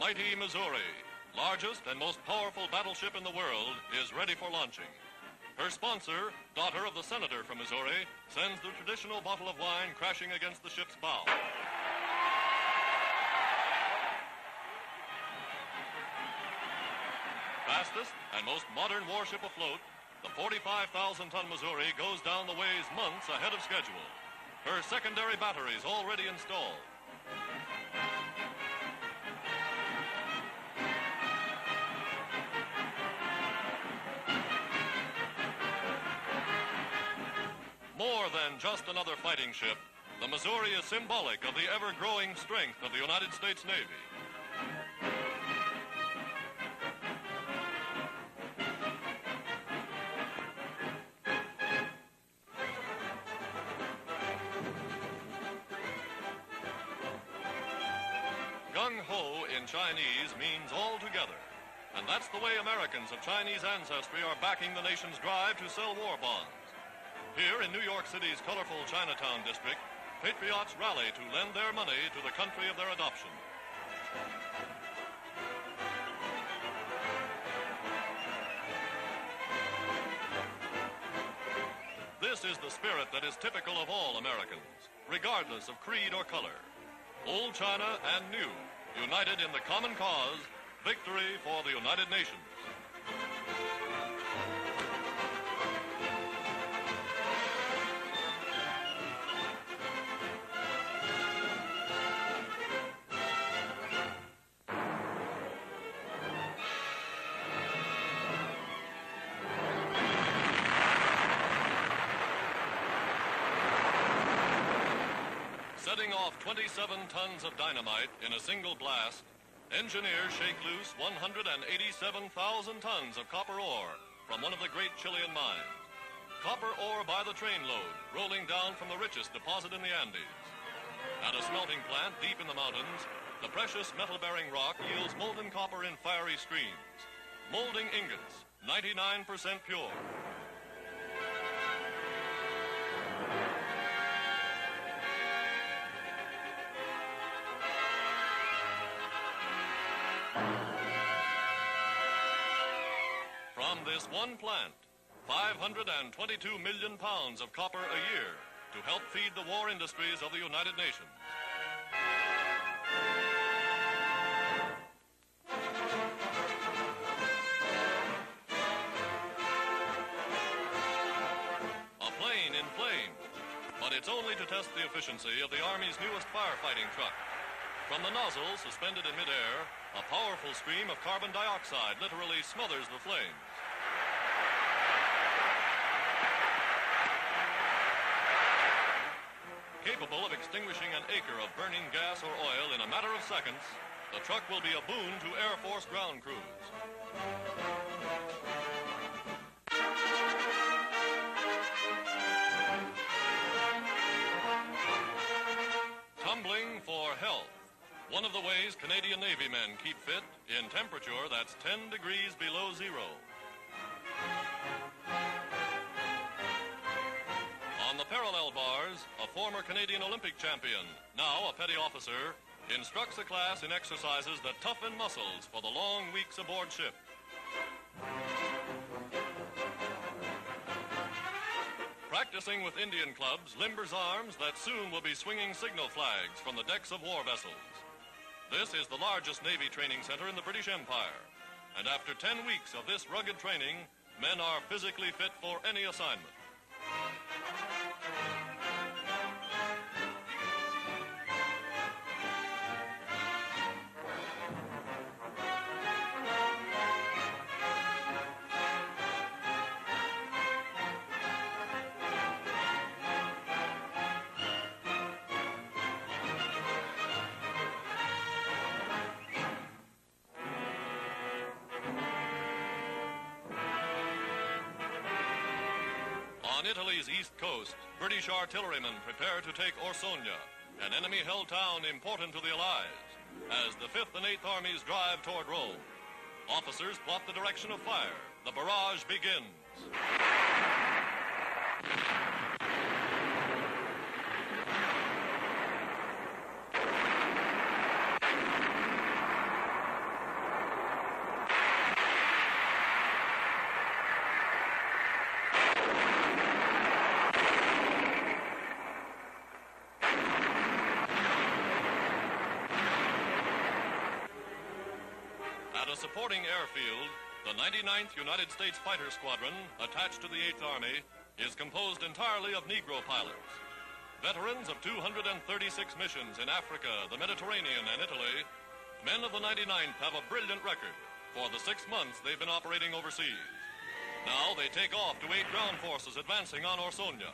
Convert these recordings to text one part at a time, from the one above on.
mighty Missouri, largest and most powerful battleship in the world, is ready for launching. Her sponsor, daughter of the senator from Missouri, sends the traditional bottle of wine crashing against the ship's bow. Fastest and most modern warship afloat, the 45,000-ton Missouri goes down the ways months ahead of schedule. Her secondary batteries already installed. More than just another fighting ship, the Missouri is symbolic of the ever-growing strength of the United States Navy. Gung-ho in Chinese means all together. And that's the way Americans of Chinese ancestry are backing the nation's drive to sell war bonds. Here in New York City's colorful Chinatown district, patriots rally to lend their money to the country of their adoption. This is the spirit that is typical of all Americans, regardless of creed or color. Old China and new, united in the common cause, victory for the United Nations. Setting off 27 tons of dynamite in a single blast, engineers shake loose 187,000 tons of copper ore from one of the great Chilean mines. Copper ore by the trainload, rolling down from the richest deposit in the Andes. At a smelting plant deep in the mountains, the precious metal-bearing rock yields molten copper in fiery streams. Molding ingots, 99% pure. From this one plant, 522 million pounds of copper a year to help feed the war industries of the United Nations. A plane in flames, but it's only to test the efficiency of the Army's newest firefighting truck. From the nozzle, suspended in midair, a powerful stream of carbon dioxide literally smothers the flames. Capable of extinguishing an acre of burning gas or oil in a matter of seconds, the truck will be a boon to Air Force ground crews. Tumbling for health. One of the ways Canadian Navy men keep fit in temperature that's 10 degrees below zero. On the parallel bars, a former Canadian Olympic champion, now a petty officer, instructs a class in exercises that toughen muscles for the long weeks aboard ship. Practicing with Indian clubs limbers arms that soon will be swinging signal flags from the decks of war vessels. This is the largest Navy training center in the British Empire. And after 10 weeks of this rugged training, men are physically fit for any assignment. On Italy's east coast, British artillerymen prepare to take Orsonia, an enemy-held town important to the Allies, as the 5th and 8th Armies drive toward Rome. Officers plot the direction of fire. The barrage begins. supporting airfield, the 99th United States Fighter Squadron, attached to the 8th Army, is composed entirely of Negro pilots. Veterans of 236 missions in Africa, the Mediterranean, and Italy, men of the 99th have a brilliant record for the 6 months they've been operating overseas. Now they take off to aid ground forces advancing on Orsonia.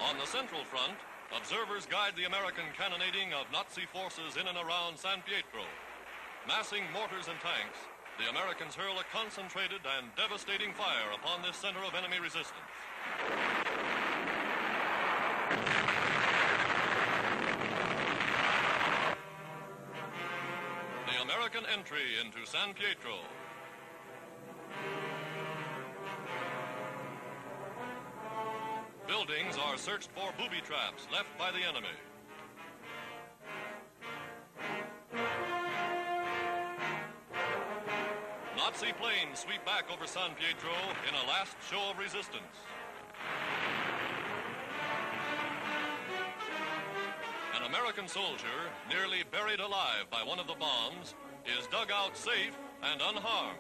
On the Central Front, observers guide the American cannonading of Nazi forces in and around San Pietro. Massing mortars and tanks, the Americans hurl a concentrated and devastating fire upon this center of enemy resistance. The American entry into San Pietro. Buildings are searched for booby traps left by the enemy. Nazi planes sweep back over San Pietro in a last show of resistance. An American soldier, nearly buried alive by one of the bombs, is dug out safe and unharmed.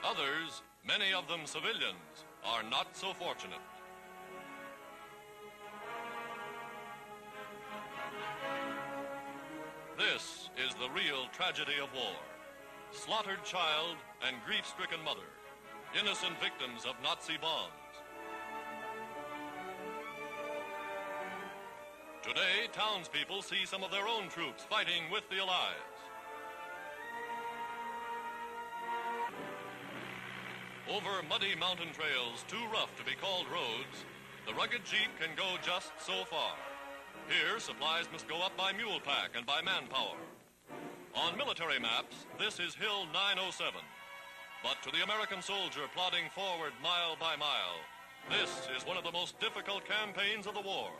Others, many of them civilians, are not so fortunate. This is the real tragedy of war. Slaughtered child and grief-stricken mother, innocent victims of Nazi bombs. Today, townspeople see some of their own troops fighting with the Allies. Over muddy mountain trails too rough to be called roads, the rugged Jeep can go just so far. Here, supplies must go up by mule pack and by manpower. On military maps, this is Hill 907. But to the American soldier plodding forward mile by mile, this is one of the most difficult campaigns of the war.